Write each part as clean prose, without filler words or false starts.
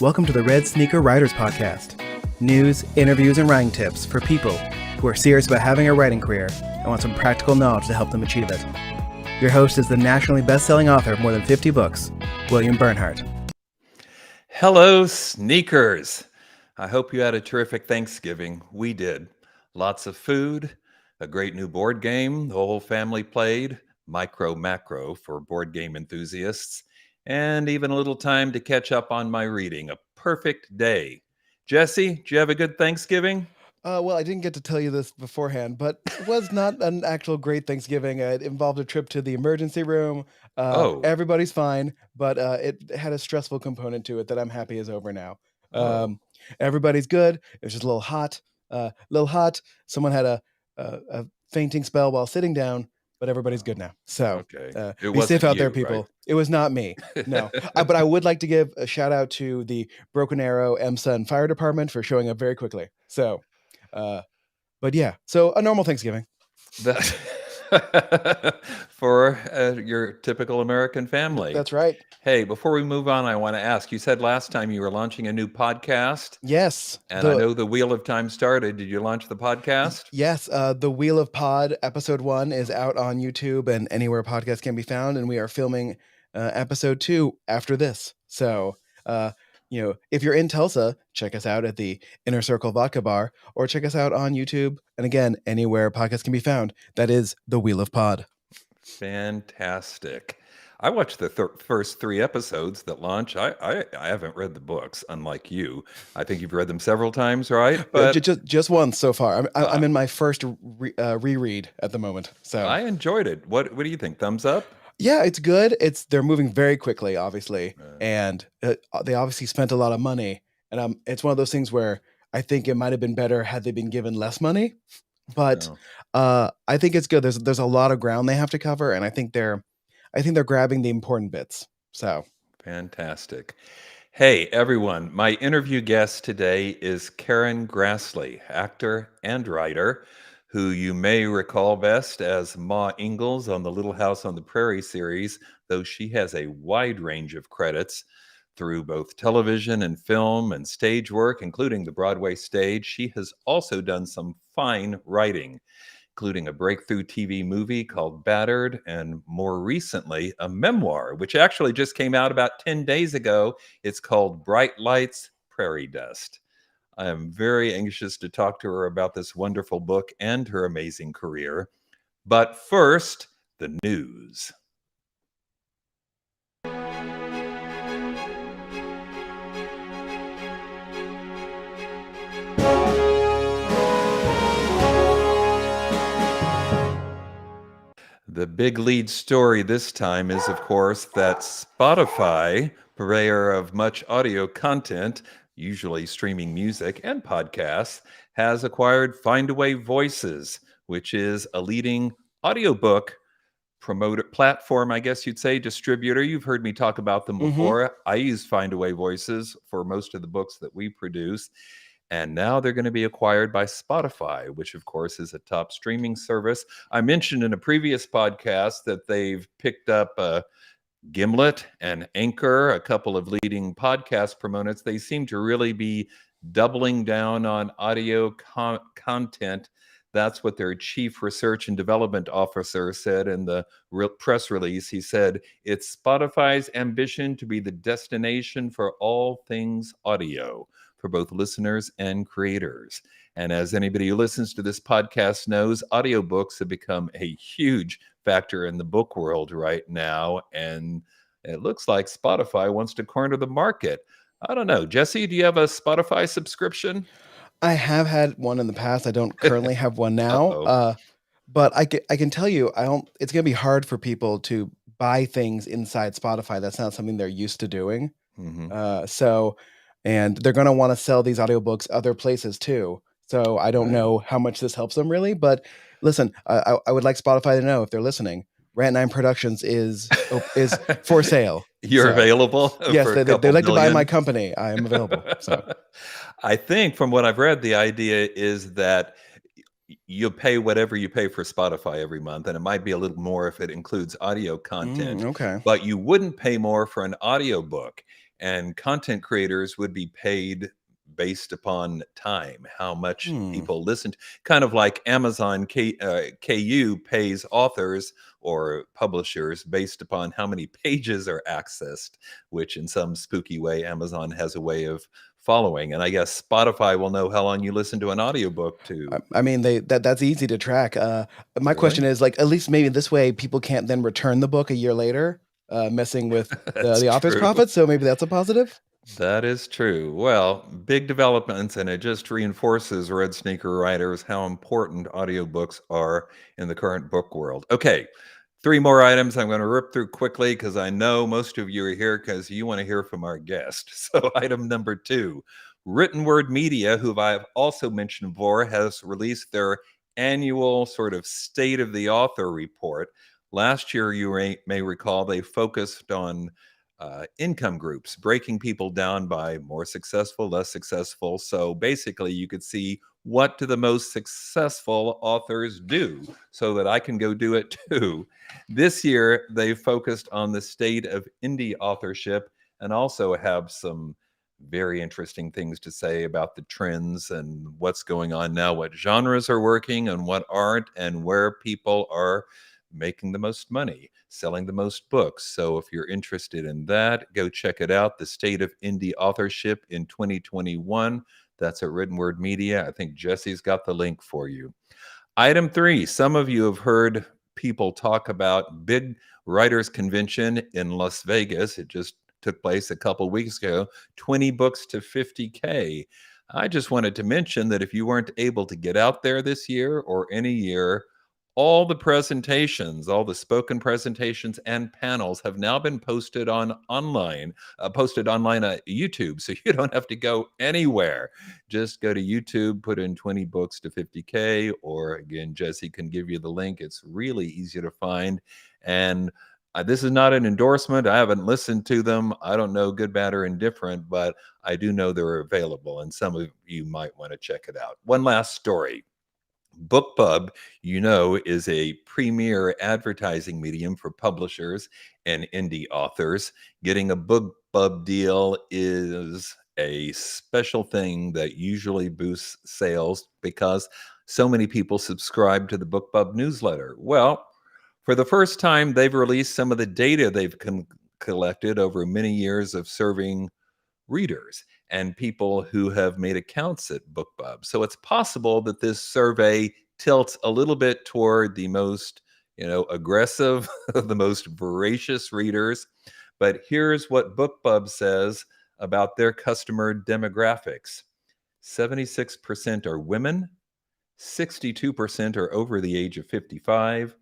Welcome to the Red Sneaker Writers Podcast. News, interviews, and writing tips for people who are serious about having a writing career and want some practical knowledge to help them achieve it. Your host is the nationally best-selling author of more than 50 books, William Bernhardt. Hello, sneakers. I hope you had a terrific Thanksgiving. We did. Lots of food, a great new board game the whole family played, Micro Macro for board game enthusiasts, and even a little time to catch up on my reading. A perfect day. Jesse, did you have a good Thanksgiving? Well, I didn't get to tell you this beforehand, but it was not an actual great Thanksgiving. It involved a trip to the emergency room. Oh, Everybody's fine, but it had a stressful component to it that I'm happy is over now. oh, Everybody's good. It was just a little hot. Someone had a fainting spell while sitting down, but everybody's good now. So okay. It be safe wasn't out there, you, people. right? It was not me. No. But I would like to give a shout out to the Broken Arrow EMSA and Fire Department for showing up very quickly. So, but yeah, so a normal Thanksgiving. That for your typical American family. That's right. Hey, before we move on, I want to ask, you said last time you were launching a new podcast, Yes. and I know the Wheel of Time started. Did you launch the podcast? Yes. The Wheel of Pod episode 1 is out on YouTube and anywhere podcasts can be found, and we are filming episode 2 after this. So, if you're in Tulsa, check us out at the Inner Circle Vodka Bar, or check us out on YouTube. And again, anywhere podcasts can be found. That is the Wheel of Pod. Fantastic. I watched the first 3 episodes that launch. I haven't read the books, unlike you. I think you've read them several times, right? But Just once so far. I'm in my first reread at the moment. So I enjoyed it. What do you think? Thumbs up? yeah, it's good. They're moving very quickly, obviously, and they obviously spent a lot of money. And it's one of those things where I think it might have been better had they been given less money. But Oh, I think it's good. There's a lot of ground they have to cover, and I think they're grabbing the important bits. So fantastic. Hey, everyone. My interview guest today is Karen Grassle, actor and writer, who you may recall best as Ma Ingalls on the Little House on the Prairie series, though she has a wide range of credits through both television and film and stage work, including the Broadway stage. She has also done some fine writing, including a breakthrough TV movie called Battered, and more recently, a memoir, which actually just came out about 10 days ago. It's called Bright Lights, Prairie Dust. I am very anxious to talk to her about this wonderful book and her amazing career. But first, the news. The big lead story this time is, of course, that Spotify, purveyor of much audio content, usually streaming music and podcasts, has acquired Findaway Voices, which is a leading audiobook promoter platform, I guess you'd say, distributor. You've heard me talk about them before. I use Findaway Voices for most of the books that we produce. And now they're going to be acquired by Spotify, which, of course, is a top streaming service. I mentioned in a previous podcast that they've picked up Gimlet and Anchor, a couple of leading podcast proponents. They seem to really be doubling down on audio content. That's what their chief research and development officer said in the press release. He said, it's Spotify's ambition to be the destination for all things audio for both listeners and creators. And as anybody who listens to this podcast knows, audiobooks have become a huge factor in the book world right now. And it looks like Spotify wants to corner the market. I don't know. Jesse, do you have a Spotify subscription? I have had one in the past. I don't currently have one now. Uh-oh. But I can tell you, it's going to be hard for people to buy things inside Spotify. That's not something they're used to doing. Mm-hmm. And they're going to want to sell these audiobooks other places too. So I don't Right. know how much this helps them really. But listen, I would like Spotify to know if they're listening. Rant 9 Productions is for sale. You're So, available yes, for a they couple like to buy million? my company. I am available. So I think from what I've read, the idea is that you pay whatever you pay for Spotify every month, and it might be a little more if it includes audio content, okay. but you wouldn't pay more for an audiobook. and content creators would be paid based upon time, how much people listened, kind of like Amazon KU pays authors or publishers based upon how many pages are accessed, which in some spooky way, Amazon has a way of following. And I guess Spotify will know how long you listen to an audiobook too. I mean, that's easy to track. My question Really? is, like, at least maybe this way people can't then return the book a year later, messing with That's the author's true. profits. So maybe that's a positive. That is true. Well, big developments, and it just reinforces Red Sneaker writers how important audiobooks are in the current book world. Okay, three more items I'm going to rip through quickly because I know most of you are here because you want to hear from our guest. So, item number 2, Written Word Media, who I've also mentioned before, has released their annual sort of state of the author report. Last year, you may recall, they focused on income groups, breaking people down by more successful, less successful. So basically, you could see what do the most successful authors do so that I can go do it too. This year, they focused on the state of indie authorship and also have some very interesting things to say about the trends and what's going on now, what genres are working and what aren't, and where people are making the most money, selling the most books. So if you're interested in that, go check it out. The State of Indie Authorship in 2021. That's at Written Word Media. I think Jesse's got the link for you. Item 3, some of you have heard people talk about big writers convention in Las Vegas. It just took place a couple weeks ago, 20 books to 50K. I just wanted to mention that if you weren't able to get out there this year or any year, all the presentations, all the spoken presentations and panels have now been posted online at YouTube. So you don't have to go anywhere. Just go to YouTube, put in 20 books to 50K, or again, Jesse can give you the link. It's really easy to find. And this is not an endorsement. I haven't listened to them. I don't know good, bad, or indifferent, but I do know they're available, and some of you might want to check it out. One last story. BookBub, is a premier advertising medium for publishers and indie authors. Getting a BookBub deal is a special thing that usually boosts sales because so many people subscribe to the BookBub newsletter. Well, for the first time, they've released some of the data they've collected over many years of serving readers and people who have made accounts at BookBub. So it's possible that this survey tilts a little bit toward the most, aggressive, the most voracious readers. But here's what BookBub says about their customer demographics. 76% are women, 62% are over the age of 55,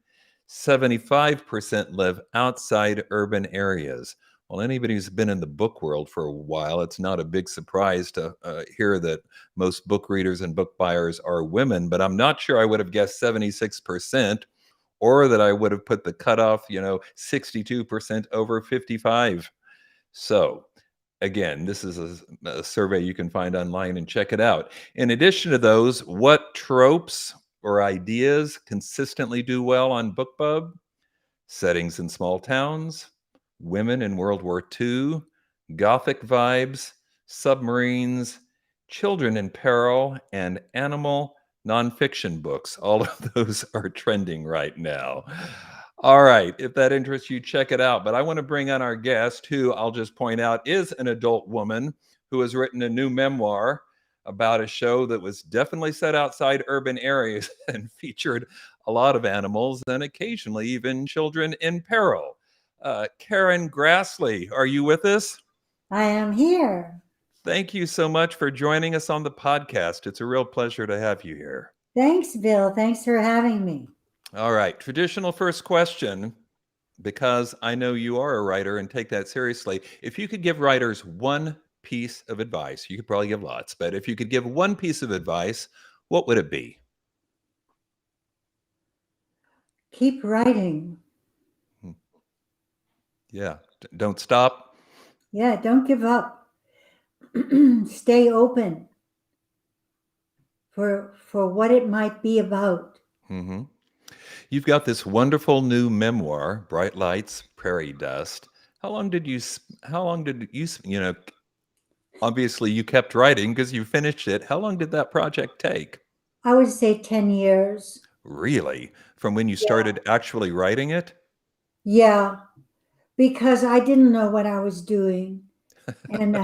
75% live outside urban areas. Well, anybody who's been in the book world for a while, it's not a big surprise to hear that most book readers and book buyers are women, but I'm not sure I would have guessed 76% or that I would have put the cutoff, 62% over 55. So again, this is a survey you can find online and check it out. In addition to those, what tropes or ideas consistently do well on BookBub? Settings in small towns, women in World War II, Gothic vibes, submarines, children in peril, and animal nonfiction books. All of those are trending right now. All right, if that interests you, check it out. But I want to bring on our guest, who I'll just point out is an adult woman who has written a new memoir about a show that was definitely set outside urban areas and featured a lot of animals and occasionally even children in peril. Karen Grassle, are you with us? I am here. Thank you so much for joining us on the podcast. It's a real pleasure to have you here. Thanks, Bill. Thanks for having me. All right, traditional first question, because I know you are a writer and take that seriously. If you could give writers one piece of advice, you could probably give lots, but if you could give one piece of advice, what would it be? Keep writing. Yeah, don't stop. Yeah, don't give up. Stay open for what it might be about. You've got this wonderful new memoir, Bright Lights, Prairie Dust. How long did you, obviously you kept writing because you finished it. How long did that project take? I would say 10 years. Really? From when you Yeah. started actually writing it? Yeah, because I didn't know what I was doing. And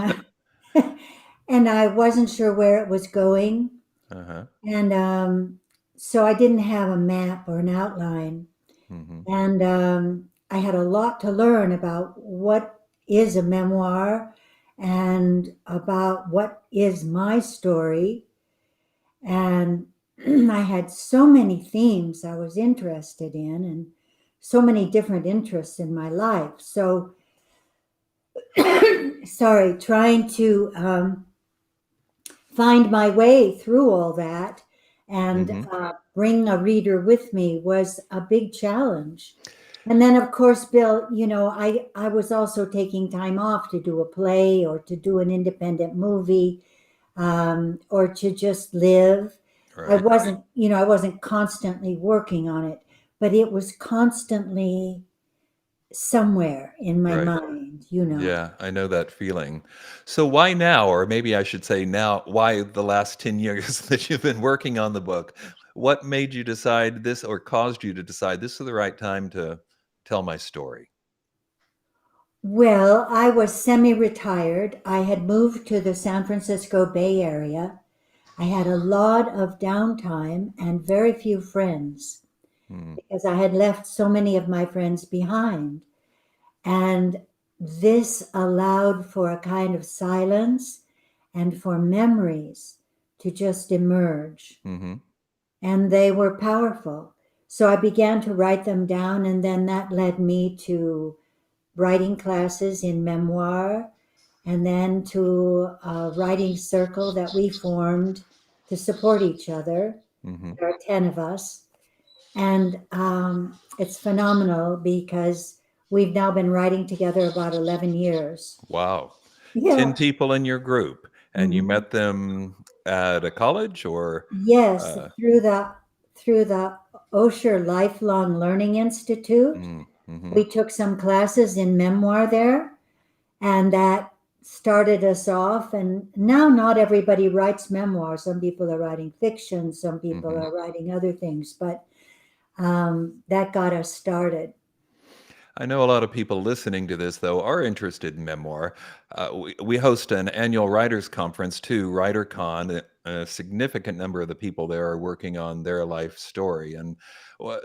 and I wasn't sure where it was going. Uh-huh. And so I didn't have a map or an outline. Mm-hmm. And I had a lot to learn about what is a memoir and about what is my story. And I had so many themes I was interested in and so many different interests in my life. So, sorry, trying to find my way through all that and Mm-hmm. bring a reader with me was a big challenge. And then, of course, Bill, I was also taking time off to do a play or to do an independent movie or to just live. Right. I wasn't constantly working on it, but it was constantly somewhere in my Right. mind. Yeah, I know that feeling. So why now? Or maybe I should say now, why the last 10 years that you've been working on the book? What made you decide this or caused you to decide this is the right time to tell my story? Well, I was semi-retired. I had moved to the San Francisco Bay Area. I had a lot of downtime and very few friends Hmm. because I had left so many of my friends behind. And this allowed for a kind of silence and for memories to just emerge. Mm-hmm. And they were powerful. So I began to write them down, and then that led me to writing classes in memoir, and then to a writing circle that we formed to support each other. Mm-hmm. There are 10 of us. And it's phenomenal because we've now been writing together about 11 years. Wow. 10 Yeah. people in your group, and you Mhm. met them at a college or Yes, uh, through the Osher Lifelong Learning Institute. mm-hmm. We took some classes in memoir there, and that started us off. And now not everybody writes memoir. Some people are writing fiction, some people Mm-hmm. are writing other things, but that got us started. I know a lot of people listening to this, though, are interested in memoir. We host an annual writers' conference, too, WriterCon. A significant number of the people there are working on their life story. And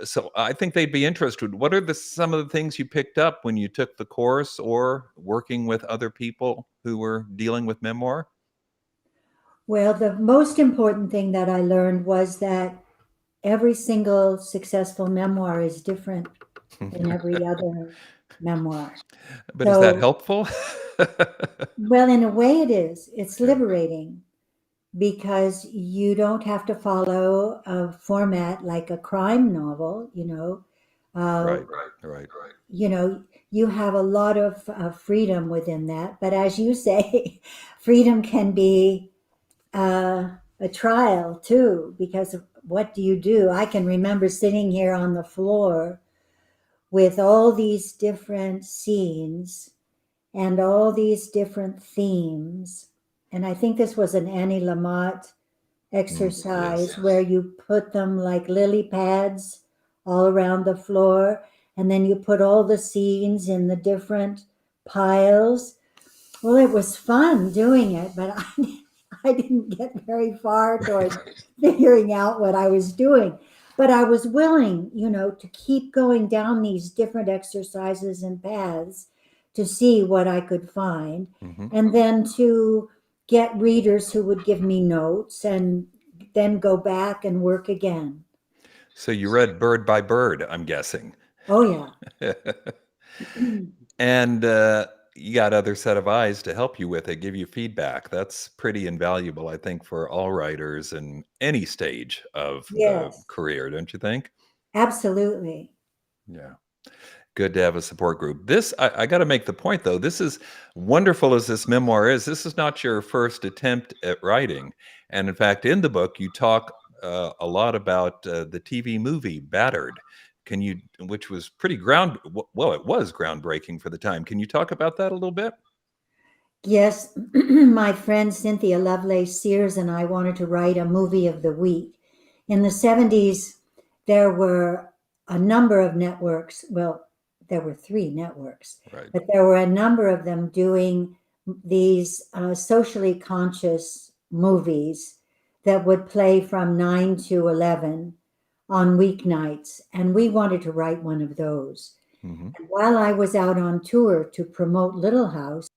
so I think they'd be interested. What are some of the things you picked up when you took the course or working with other people who were dealing with memoir? Well, the most important thing that I learned was that every single successful memoir is different than every other memoir. But is that So, helpful? well, in a way, it is. It's Yeah. liberating because you don't have to follow a format like a crime novel. Uh, Right, right. you know, you have a lot of freedom within that. But as you say, freedom can be a trial too, because what do you do? I can remember sitting here on the floor with all these different scenes and all these different themes. And I think this was an Annie Lamott exercise Yes. where you put them like lily pads all around the floor, and then you put all the scenes in the different piles. Well, it was fun doing it, but I didn't get very far towards figuring out what I was doing. But I was willing, to keep going down these different exercises and paths to see what I could find, Mm-hmm. and then to get readers who would give me notes and then go back and work again. So you read bird by bird, I'm guessing. Oh, yeah. And you got other set of eyes to help you with it, give you feedback. That's pretty invaluable, I think, for all writers in any stage of the Yes, career, don't you think? absolutely. Yeah. Good to have a support group. I got to make the point, though. This is wonderful as this memoir is. This is not your first attempt at writing. And in fact, in the book, you talk a lot about the TV movie Battered. which was pretty it was groundbreaking for the time. Can you talk about that a little bit? Yes, my friend Cynthia Lovelace Sears and I wanted to write a movie of the week. In the 70s, there were a number of networks. Well, there were 3 networks, Right. but there were a number of them doing these socially conscious movies that would play from 9 to 11 on weeknights. And we wanted to write one of those. Mm-hmm. And while I was out on tour to promote Little House,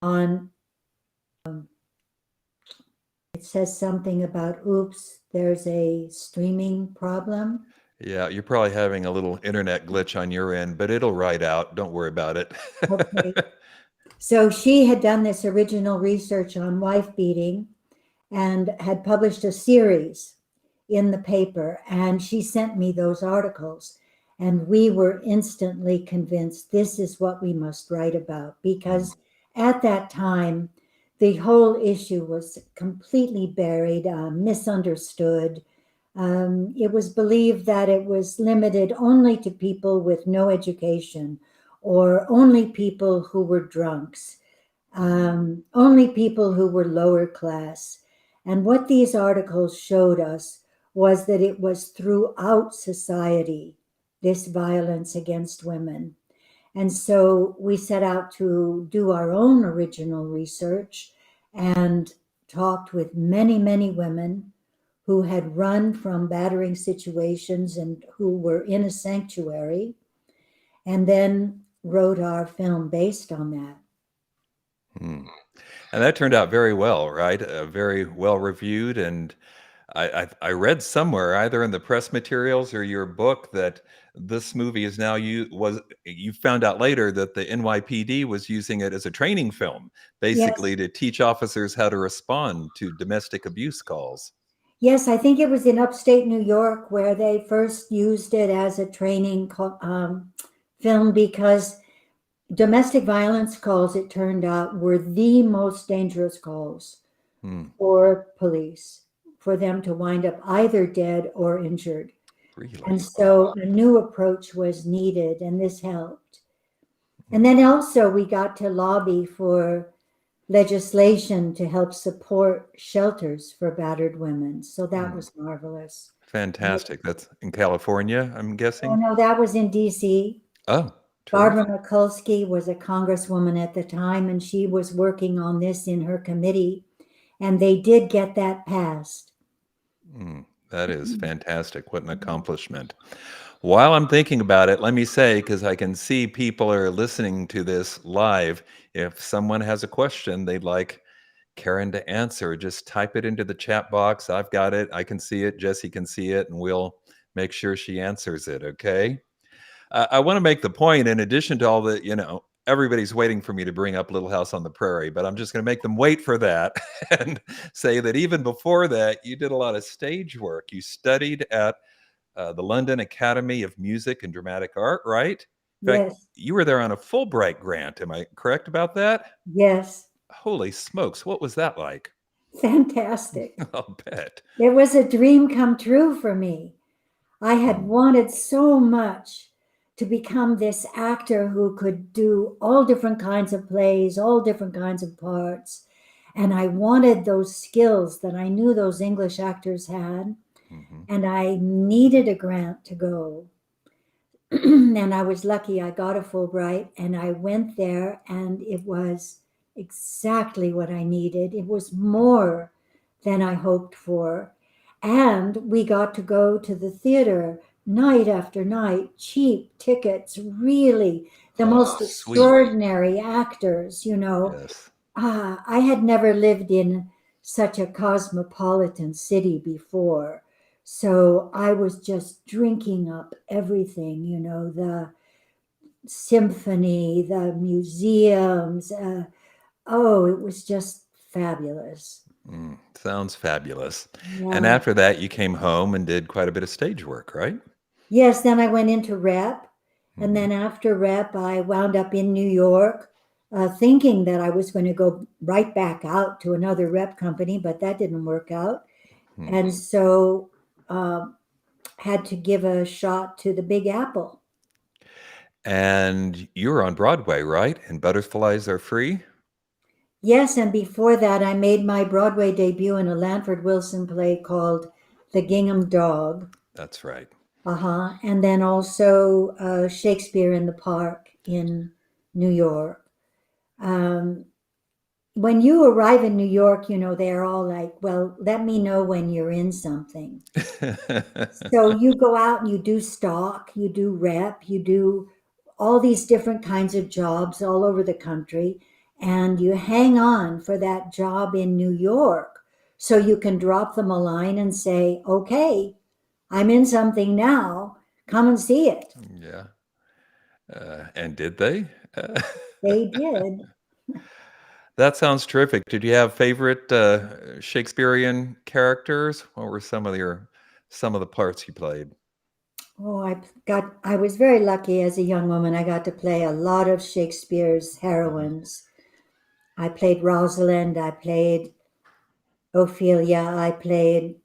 on it says something about, oops, there's a streaming problem. Yeah, you're probably having a little internet glitch on your end, but it'll ride out. Don't worry about it. Okay. So she had done this original research on wife beating and had published a series in the paper, and she sent me those articles, and we were instantly convinced this is what we must write about, because at that time the whole issue was completely buried, misunderstood. It was believed that it was limited only to people with no education, or only people who were drunks, only people who were lower class. And what these articles showed us was that it was throughout society, this violence against women. And so we set out to do our own original research and talked with many, many women who had run from battering situations and who were in a sanctuary, and then wrote our film based on that. And that turned out very well, right? Very well reviewed. And I read somewhere, either in the press materials or your book, that this movie is now you found out later that the NYPD was using it as a training film, basically to teach officers how to respond to domestic abuse calls. Yes, I think it was in upstate New York where they first used it as a training film, because domestic violence calls, it turned out, were the most dangerous calls for police, for them to wind up either dead or injured. Really? And so a new approach was needed, and this helped. And then also we got to lobby for legislation to help support shelters for battered women. So that was marvelous. Fantastic. That's in California, I'm guessing? Oh, no, that was in D.C. Oh, Barbara Mikulski was a congresswoman at the time, and she was working on this in her committee, and they did get that passed. That is fantastic. What an accomplishment. While I'm thinking about it, let me say, because I can see people are listening to this live, if someone has a question they'd like Karen to answer, just type it into the chat box. I've got it. I can see it. Jesse can see it, and we'll make sure she answers it, okay? I want to make the point, in addition to all the, everybody's waiting for me to bring up Little House on the Prairie, but I'm just going to make them wait for that and say that even before that, you did a lot of stage work. You studied at the London Academy of Music and Dramatic Art, right? In fact, Yes. you were there on a Fulbright grant. Am I correct about that? Yes. Holy smokes. What was that like? Fantastic. I'll bet. It was a dream come true for me. I had wanted so much to become this actor who could do all different kinds of plays, all different kinds of parts. And I wanted those skills that I knew those English actors had. And I needed a grant to go. And I was lucky. I got a Fulbright, and I went there, and it was exactly what I needed. It was more than I hoped for. And we got to go to the theater night after night, cheap tickets, really the most extraordinary actors, Yes. I had never lived in such a cosmopolitan city before. So I was just drinking up everything, the symphony, the museums. It was just fabulous. Sounds fabulous. Yeah. And after that, you came home and did quite a bit of stage work, right? Yes, then I went into rep. And then after rep, I wound up in New York thinking that I was going to go right back out to another rep company, but that didn't work out. And so had to give a shot to the Big Apple. And you were on Broadway, right? And Butterflies Are Free? Yes, and before that, I made my Broadway debut in a Lanford Wilson play called The Gingham Dog. That's right. And then also Shakespeare in the Park in New York. When you arrive in New York, they're all like, well, let me know when you're in something. So you go out and you do stock, you do rep, you do all these different kinds of jobs all over the country, and you hang on for that job in New York so you can drop them a line and say, okay, I'm in something now, come and see it. Yeah. And did they? They did. That sounds terrific. Did you have favorite Shakespearean characters? What were some of the parts you played? Oh, I was very lucky as a young woman. I got to play a lot of Shakespeare's heroines. I played Rosalind, I played Ophelia, I played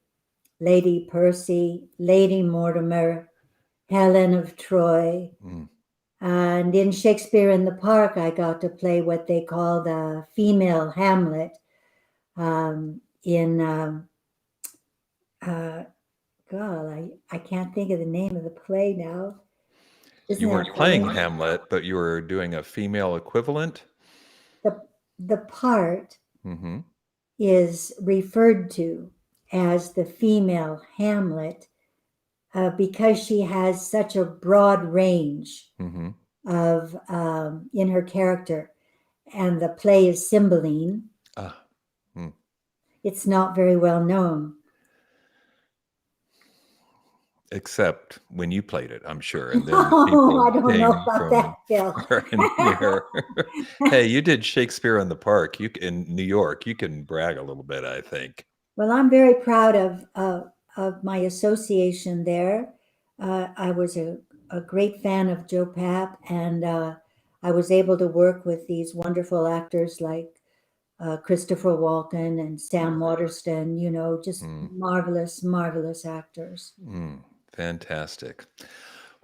Lady Percy, Lady Mortimer, Helen of Troy. And in Shakespeare in the Park, I got to play what they call the Female Hamlet God, I can't think of the name of the play now. You weren't playing Hamlet, but you were doing a female equivalent? The part is referred to as the female Hamlet because she has such a broad range of in her character. And the play is Cymbeline. It's not very well known. Except when you played it, I'm sure. And then I don't know about that, Phil. Hey, you did Shakespeare in the Park. In New York. You can brag a little bit, I think. Well, I'm very proud of my association there. I was a great fan of Joe Papp, and I was able to work with these wonderful actors like Christopher Walken and Sam Waterston, just marvelous, marvelous actors. Fantastic.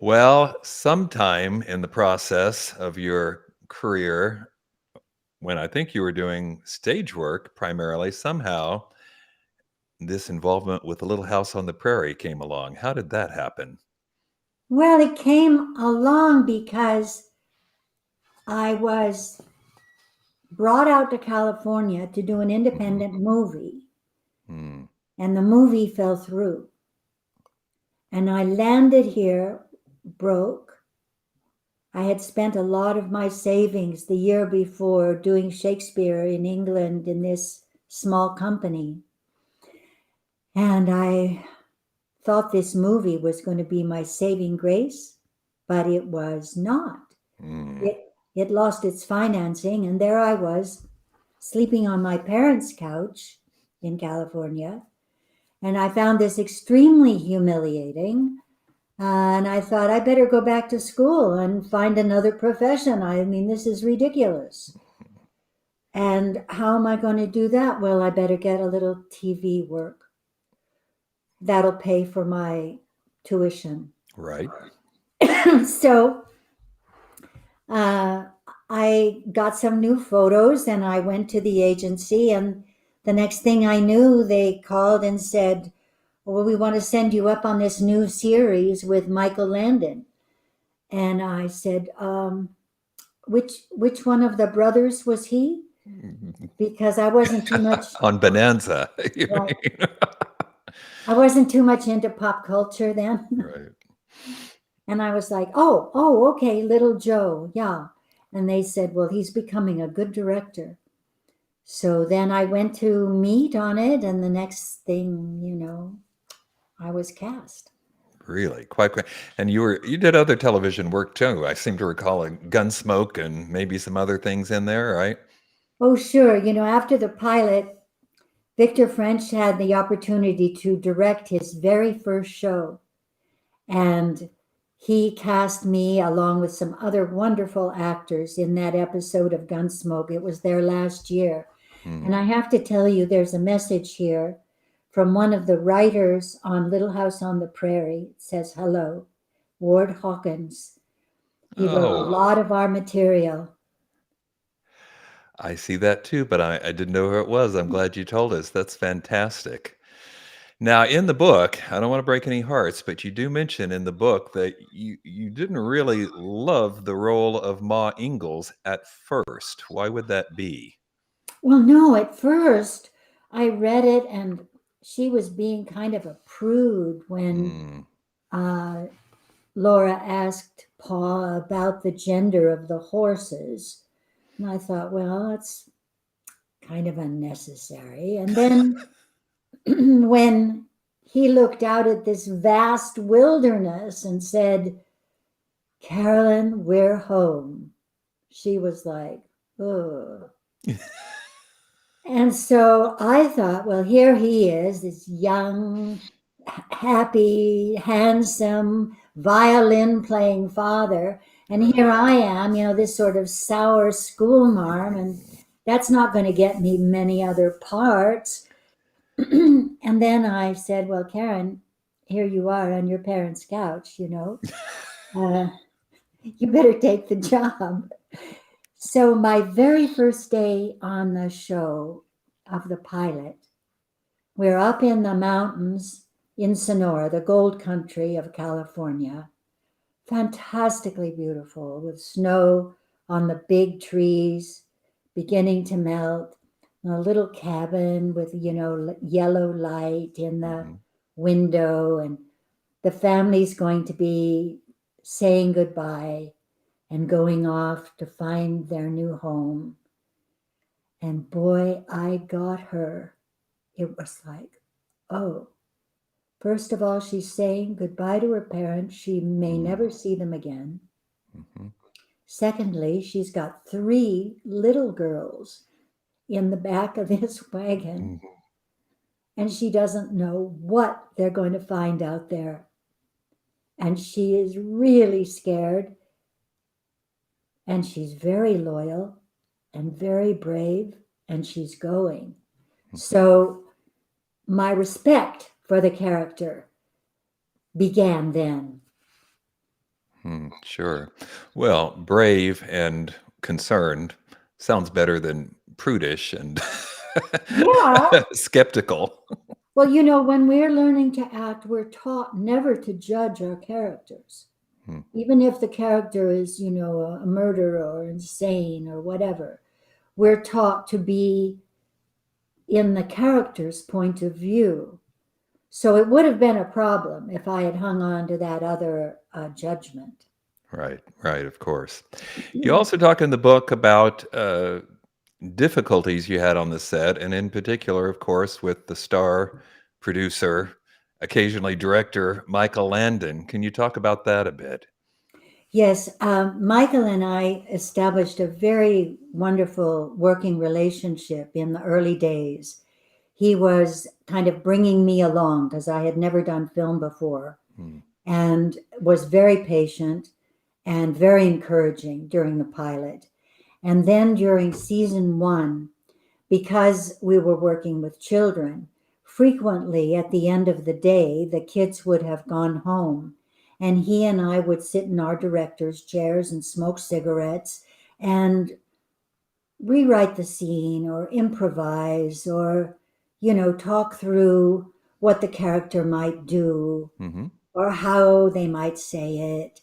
Well, sometime in the process of your career, when I think you were doing stage work primarily, somehow this involvement with A Little House on the Prairie came along. How did that happen? Well, it came along because I was brought out to California to do an independent movie, and the movie fell through. And I landed here broke. I had spent a lot of my savings the year before doing Shakespeare in England in this small company. And I thought this movie was going to be my saving grace, but it was not. It lost its financing, and there I was sleeping on my parents' couch in California. And I found this extremely humiliating. And I thought I better go back to school and find another profession. I mean, this is ridiculous. And how am I going to do that? Well, I better get a little TV work. That'll pay for my tuition. Right. So I got some new photos and I went to the agency, and the next thing I knew, they called and said, well, we want to send you up on this new series with Michael Landon. And I said, which one of the brothers was he? Because I wasn't too much on Bonanza. Right. I wasn't too much into pop culture then. Right. And I was like, oh, okay, Little Joe, yeah. And they said, well, he's becoming a good director. So then I went to meet on it, and the next thing, I was cast. Really, quite. And you did other television work too. I seem to recall a Gunsmoke and maybe some other things in there, right? Oh, sure. After the pilot, Victor French had the opportunity to direct his very first show. And he cast me along with some other wonderful actors in that episode of Gunsmoke. It was their last year. And I have to tell you, there's a message here from one of the writers on Little House on the Prairie. It says, hello, Ward Hawkins. He wrote a lot of our material. I see that too, but I didn't know who it was. I'm glad you told us. That's fantastic. Now, in the book, I don't want to break any hearts, but you do mention in the book that you didn't really love the role of Ma Ingalls at first. Why would that be? Well, no, at first I read it and she was being kind of a prude when Laura asked Pa about the gender of the horses. And I thought, well, that's kind of unnecessary. And then when he looked out at this vast wilderness and said, Carolyn, we're home, she was like, oh. And so I thought, well, here he is, this young, happy, handsome, violin playing father. And here I am, this sort of sour schoolmarm, and that's not going to get me many other parts. And then I said, well, Karen, here you are on your parents' couch, you better take the job. So my very first day on the show of the pilot, we're up in the mountains in Sonora, the gold country of California, fantastically beautiful with snow on the big trees beginning to melt, a little cabin with, yellow light in the window, and the family's going to be saying goodbye and going off to find their new home. And boy, I got her. It was like, oh, first of all, she's saying goodbye to her parents. She may never see them again. Secondly, she's got 3 little girls in the back of this wagon. And she doesn't know what they're going to find out there. And she is really scared. And she's very loyal and very brave, and she's going. So my respect for the character began then. Sure. Well, brave and concerned sounds better than prudish and skeptical. Well, when we're learning to act, we're taught never to judge our characters. Even if the character is, a murderer or insane or whatever, we're taught to be in the character's point of view. So it would have been a problem if I had hung on to that other judgment. Right, of course. You also talk in the book about difficulties you had on the set, and in particular, of course, with the star producer, occasionally director, Michael Landon. Can you talk about that a bit? Yes, Michael and I established a very wonderful working relationship in the early days. He was kind of bringing me along because I had never done film before, and was very patient and very encouraging during the pilot. And then during season 1, because we were working with children, frequently at the end of the day, the kids would have gone home, and he and I would sit in our director's chairs and smoke cigarettes and rewrite the scene or improvise or, talk through what the character might do or how they might say it.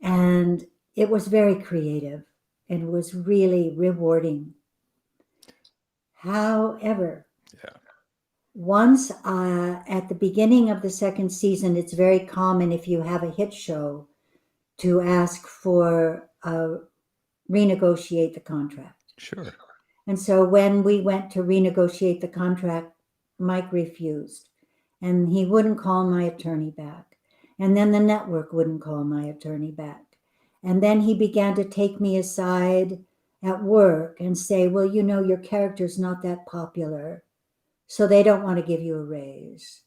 And it was very creative and was really rewarding. However, once at the beginning of the second season, it's very common if you have a hit show to ask for renegotiate the contract. Sure. And so when we went to renegotiate the contract, Mike refused, and he wouldn't call my attorney back. And then the network wouldn't call my attorney back. And then he began to take me aside at work and say, well, your character's not that popular, so they don't want to give you a raise.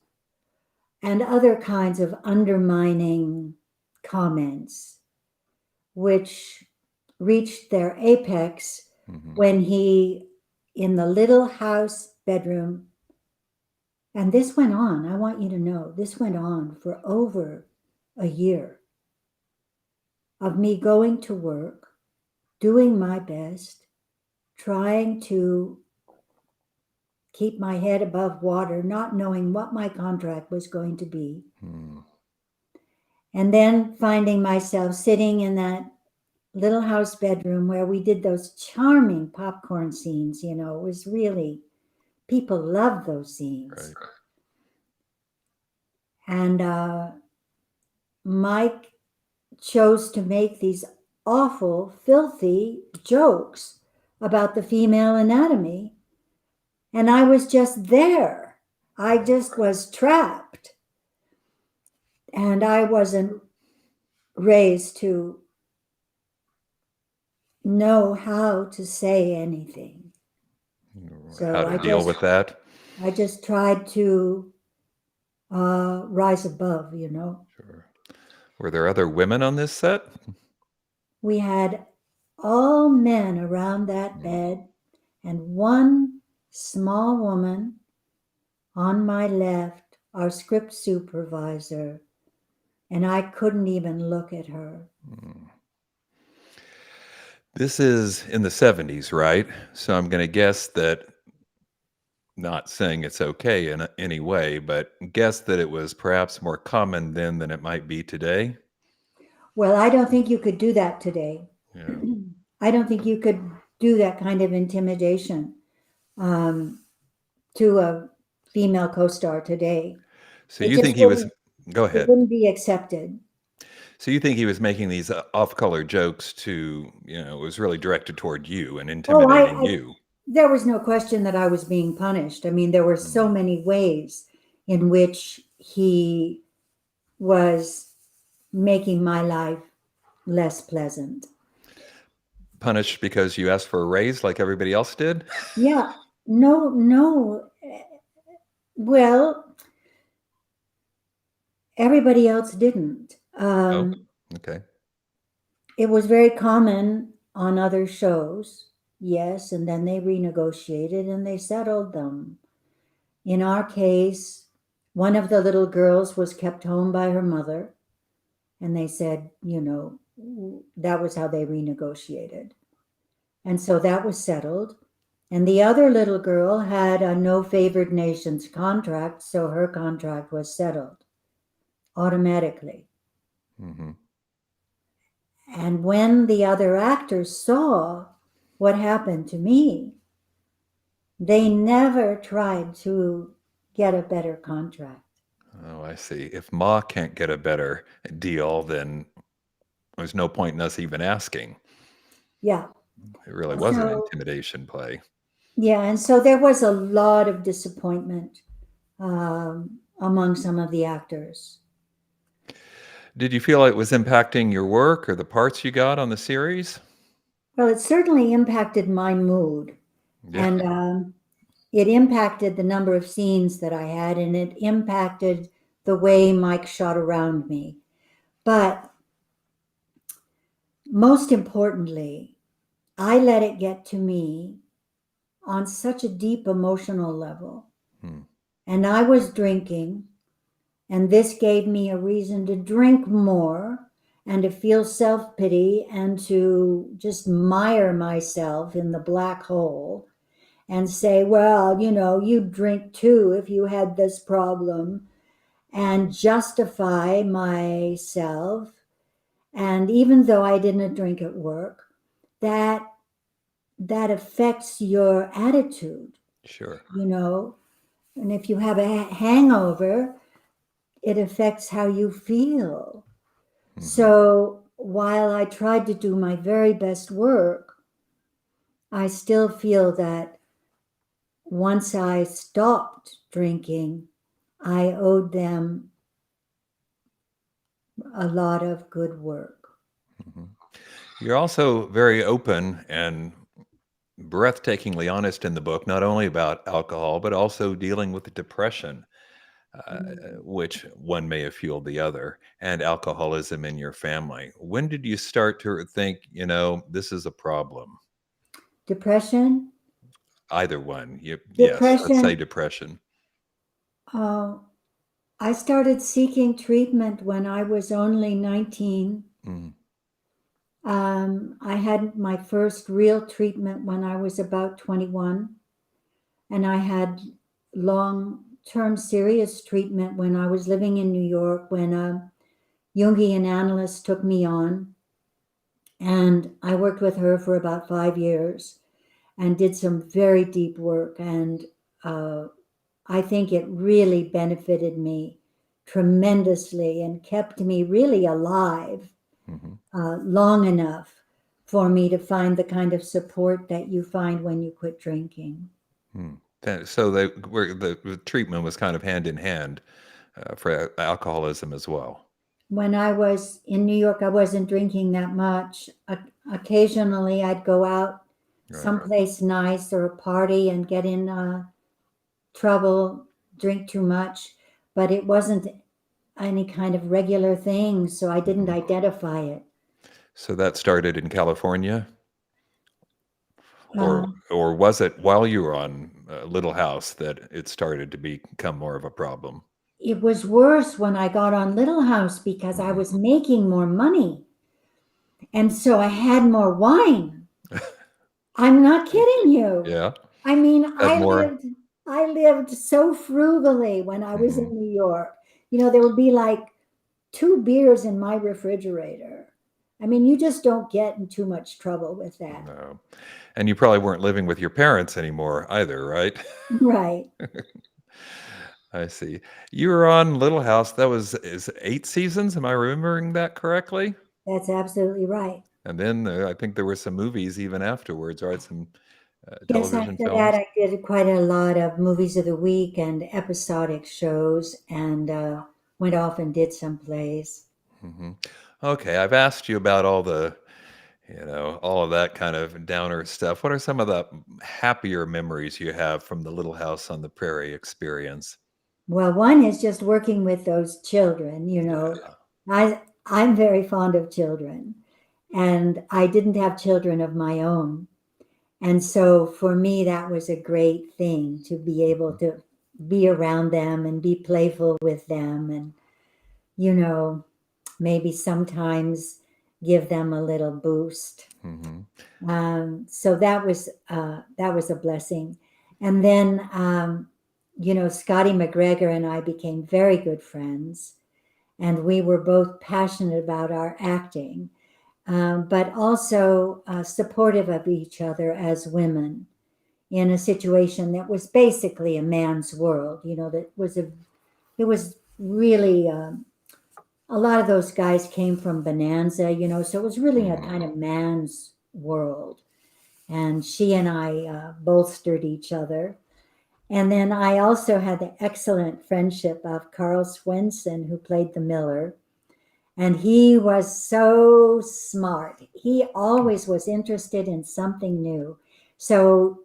And other kinds of undermining comments, which reached their apex when he, in the little house bedroom, and this went on, I want you to know, this went on for over a year of me going to work, doing my best, trying to keep my head above water, not knowing what my contract was going to be. And then finding myself sitting in that little house bedroom where we did those charming popcorn scenes. It was really, people loved those scenes. Right. And Mike chose to make these awful, filthy jokes about the female anatomy. And I was just there. I just was trapped. And I wasn't raised to know how to say anything. So How to deal with that? I just tried to rise above, Sure. Were there other women on this set? We had all men around that bed and one small woman on my left, our script supervisor, and I couldn't even look at her. This is in the 70s, right? So I'm going to guess that, not saying it's okay in any way, but guess that it was perhaps more common then than it might be today. Well, I don't think you could do that today. Yeah. I don't think you could do that kind of intimidation to a female co-star today. So you think he was, go It ahead. wouldn't be accepted. So you think he was making these off-color jokes to, it was really directed toward you and intimidating you? There was no question that I was being punished. I mean, there were so many ways in which he was making my life less pleasant. Punished because you asked for a raise like everybody else did? Yeah. No. Well, everybody else didn't. Okay. It was very common on other shows, yes, and then they renegotiated and they settled them. In our case, one of the little girls was kept home by her mother, and they said, that was how they renegotiated. And so that was settled. And the other little girl had a no favored nations contract, so her contract was settled automatically. And when the other actors saw what happened to me, they never tried to get a better contract. Oh, I see. If Ma can't get a better deal, then there's no point in us even asking. Yeah. It really was an intimidation play. Yeah, and so there was a lot of disappointment among some of the actors. Did you feel it was impacting your work or the parts you got on the series? Well, it certainly impacted my mood. Yeah. And it impacted the number of scenes that I had, and it impacted the way Mike shot around me. But most importantly, I let it get to me on such a deep emotional level. And I was drinking, and this gave me a reason to drink more and to feel self-pity and to just mire myself in the black hole and say, well, you'd drink too if you had this problem, and justify myself. And even though I didn't drink at work, that affects your attitude. Sure. And if you have a hangover, it affects how you feel. So while I tried to do my very best work, I still feel that once I stopped drinking, I owed them a lot of good work. You're also very open and breathtakingly honest in the book, not only about alcohol, but also dealing with depression. which one may have fueled the other, and alcoholism in your family. When did you start to think, this is a problem? Depression? Either one. Yes, let's say Depression. depression. I started seeking treatment when I was only 19. Mm. I had my first real treatment when I was about 21, and I had long-term serious treatment when I was living in New York, when a Jungian analyst took me on, and I worked with her for about 5 years and did some very deep work, and I think it really benefited me tremendously and kept me really alive long enough for me to find the kind of support that you find when you quit drinking. So the treatment was kind of hand in hand for alcoholism as well. When I was in New York, I wasn't drinking that much. Occasionally, I'd go out someplace nice or a party and get in trouble, drink too much, but it wasn't any kind of regular thing, so I didn't identify it. So that started in California? Or was it while you were on Little House that it started to become more of a problem? It was worse when I got on Little House because I was making more money. And so I had more wine. I'm not kidding you. Yeah. I mean, I lived so frugally when I was in New York. There would be like 2 beers in my refrigerator. I mean, you just don't get in too much trouble with that. No. And you probably weren't living with your parents anymore either, right? Right. I see. You were on Little House. That is 8 seasons. Am I remembering that correctly? That's absolutely right. And then I think there were some movies even afterwards, right? Some Yes, television after films. that, I did quite a lot of movies of the week and episodic shows, and went off and did some plays. Okay, I've asked you about all of that kind of downer stuff. What are some of the happier memories you have from the Little House on the Prairie experience? Well, one is just working with those children. I'm very fond of children, and I didn't have children of my own. And so for me, that was a great thing to be able to be around them and be playful with them, and, maybe sometimes give them a little boost. So that was a blessing. And then, Scotty McGregor and I became very good friends, and we were both passionate about our acting, but also supportive of each other as women in a situation that was basically a man's world. It was really, a lot of those guys came from Bonanza, so it was really a kind of man's world. And she and I bolstered each other. And then I also had the excellent friendship of Carl Swenson, who played the miller. And he was so smart. He always was interested in something new. So,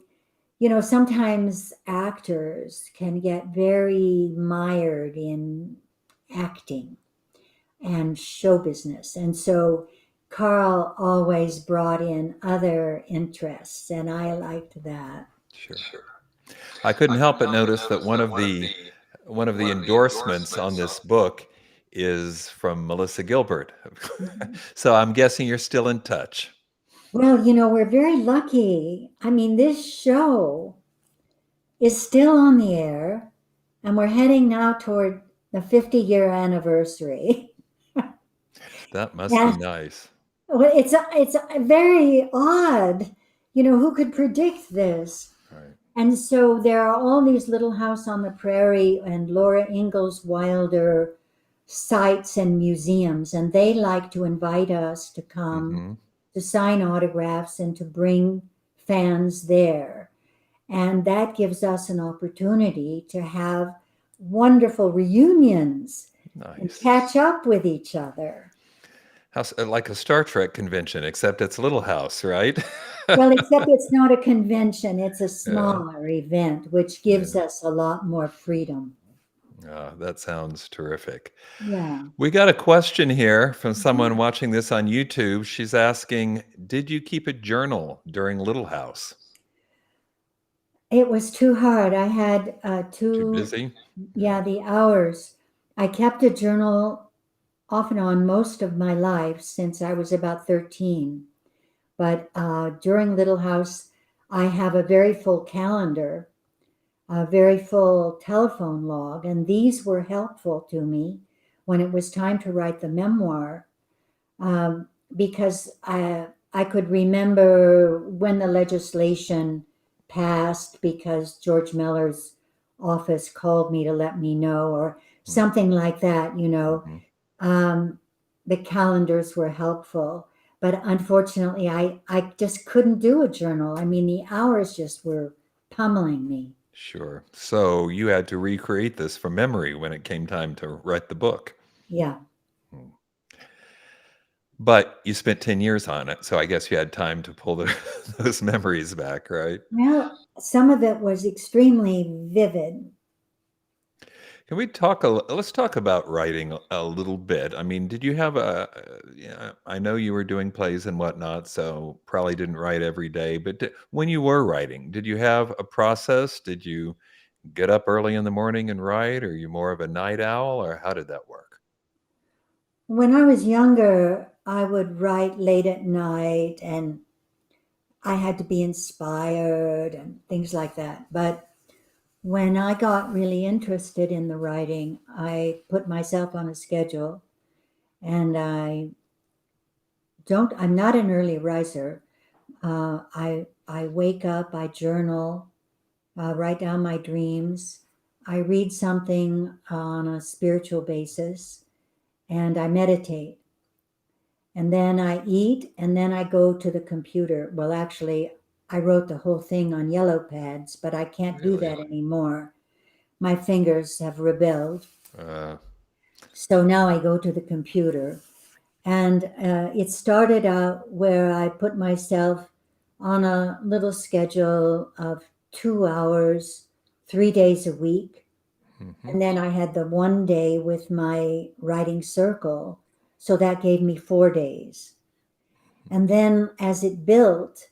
sometimes actors can get very mired in acting and show business. And so Carl always brought in other interests, and I liked that. Sure. I couldn't help but notice that one of the endorsements on this book is from Melissa Gilbert. So I'm guessing you're still in touch. Well, we're very lucky. I mean, this show is still on the air, and we're heading now toward the 50-year anniversary. That must be nice. Well, it's very odd. Who could predict this? Right. And so there are all these Little House on the Prairie and Laura Ingalls Wilder sites and museums, and they like to invite us to come to sign autographs and to bring fans there. And that gives us an opportunity to have wonderful reunions and catch up with each other. Like a Star Trek convention, except it's Little House, right? Well, except it's not a convention. It's a smaller event, which gives us a lot more freedom. That sounds terrific. Yeah. We got a question here from someone watching this on YouTube. She's asking, did you keep a journal during Little House? It was too hard. I had Too too, busy? the hours. I kept a journal off and on most of my life since I was about 13. But during Little House, I have a very full calendar, a very full telephone log, and these were helpful to me when it was time to write the memoir, because I could remember when the legislation passed because George Miller's office called me to let me know, or something like that, Mhm. The calendars were helpful. But unfortunately, I just couldn't do a journal. I mean, the hours just were pummeling me. Sure. So you had to recreate this from memory when it came time to write the book. Yeah. Hmm. But you spent 10 years on it, so I guess you had time to pull those memories back, right? Well, some of it was extremely vivid. Can we talk let's talk about writing a little bit. I mean, did you have yeah, I know you were doing plays and whatnot, so probably didn't write every day, but when you were writing, did you have a process? Did you get up early in the morning and write? Or are you more of a night owl, or how did that work? When I was younger, I would write late at night and I had to be inspired and things like that. But when I got really interested in the writing, I put myself on a schedule, and I'm not an early riser. I wake up, I journal, write down my dreams. I read something on a spiritual basis, and I meditate. And then I eat, and then I go to the computer. Well, actually, I wrote the whole thing on yellow pads, but I can't do Really? that anymore. My fingers have rebelled. Uh, So now I go to the computer. And it started out where I put myself on a little schedule of 2 hours, 3 days a week. mhm. And then I had the one day with my writing circle. So that gave me 4 days. And then as it built,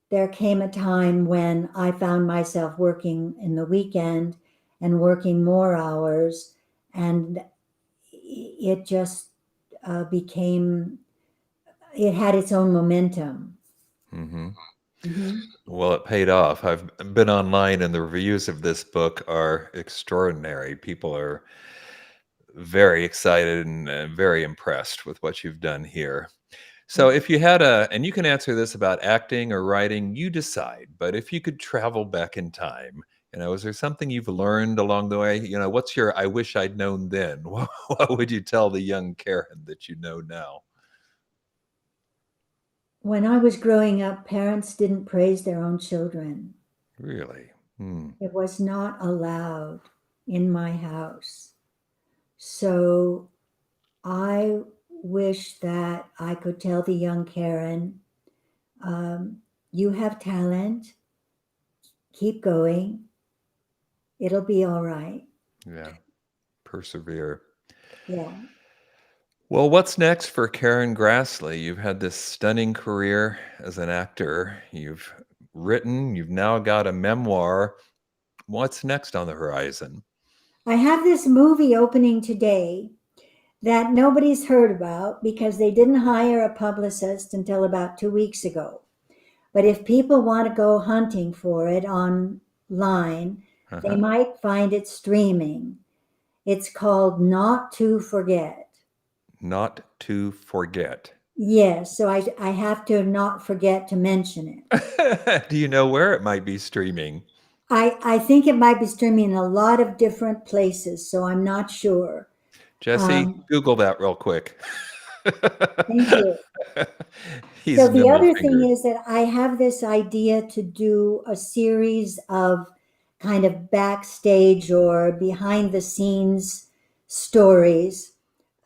there came a time when I found myself working in the weekend and working more hours. And it just became, it had its own momentum. Mhm. Mhm. Well, it paid off. I've been online, and the reviews of this book are extraordinary. People are very excited and very impressed with what you've done here. So, if you had and you can answer this about acting or writing, you decide. But if you could travel back in time, is there something you've learned along the way? What's your I wish I'd known then? What would you tell the young Karen that you know now? When I was growing up, parents didn't praise their own children. Really? Hmm. It was not allowed in my house. So I wish that I could tell the young Karen, you have talent, keep going, it'll be all right. Yeah. Persevere. Yeah. Well, what's next for Karen Grassley? You've had this stunning career as an actor. You've written, you've now got a memoir. What's next on the horizon? I have this movie opening today that nobody's heard about because they didn't hire a publicist until about 2 weeks ago. But if people want to go hunting for it online, they Uh-huh. might find it streaming. It's called Not to Forget. Not to forget. Yes, so I have to not forget to mention it. Do you know where it might be streaming? I think it might be streaming in a lot of different places, so I'm not sure. Jesse, Um, Google that real quick. thank you. He's So the nimble other thing fingered. is that I have this idea to do a series of kind of backstage or behind the scenes stories,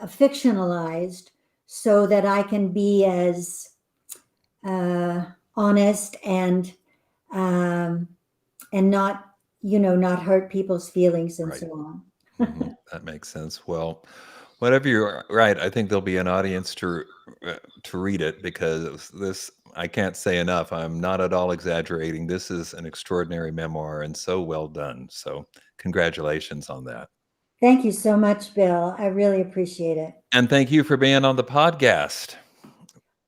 fictionalized, so that I can be as honest um, and not, not hurt people's feelings and Right. so on. That makes sense. Well, whatever you're right, I think there'll be an audience to read it, because this, I can't say enough. I'm not at all exaggerating. This is an extraordinary memoir and so well done. So congratulations on that. Thank you so much, Bill. I really appreciate it. And thank you for being on the podcast.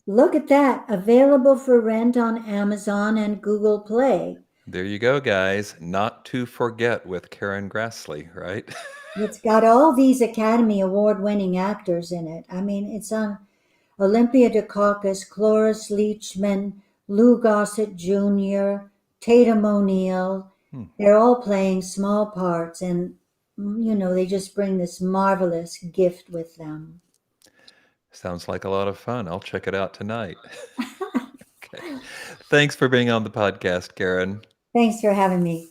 Look at that. Available for rent on Amazon and Google Play. There you go, guys. Not to forget with Karen Grassle, right? It's got all these Academy Award-winning actors in it. I mean, it's on Olympia Dukakis, Cloris Leachman, Lou Gossett Jr., Tatum O'Neill. They're all playing small parts, and, they just bring this marvelous gift with them. Sounds like a lot of fun. I'll check it out tonight. Okay. Thanks for being on the podcast, Karen. Thanks for having me.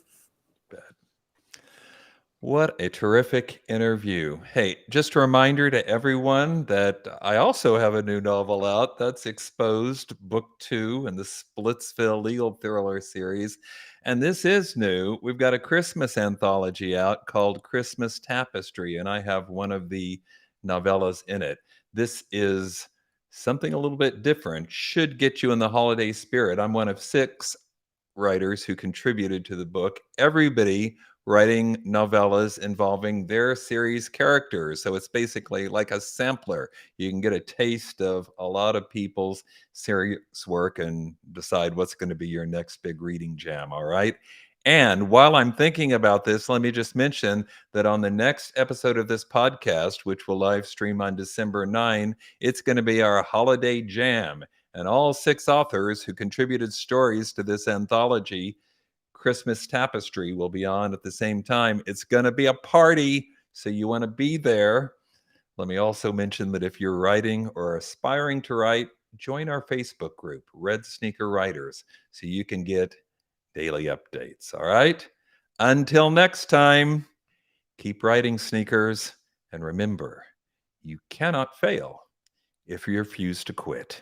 What a terrific interview. Hey, just a reminder to everyone that I also have a new novel out. That's Exposed, Book 2 in the Splitsville Legal Thriller series. And this is new. We've got a Christmas anthology out called Christmas Tapestry, and I have one of the novellas in it. This is something a little bit different, should get you in the holiday spirit. I'm one of 6 writers who contributed to the book. Everybody writing novellas involving their series characters. So it's basically like a sampler. You can get a taste of a lot of people's serious work and decide what's going to be your next big reading jam. All right. And while I'm thinking about this, let me just mention that on the next episode of this podcast, which will live stream on December 9, it's going to be our holiday jam. And all 6 authors who contributed stories to this anthology, Christmas Tapestry, will be on at the same time. It's going to be a party, so you want to be there. Let me also mention that if you're writing or aspiring to write, join our Facebook group, Red Sneaker Writers, so you can get daily updates. All right? Until next time, keep writing, sneakers, and remember, you cannot fail if you refuse to quit.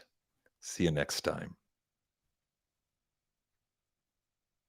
See you next time.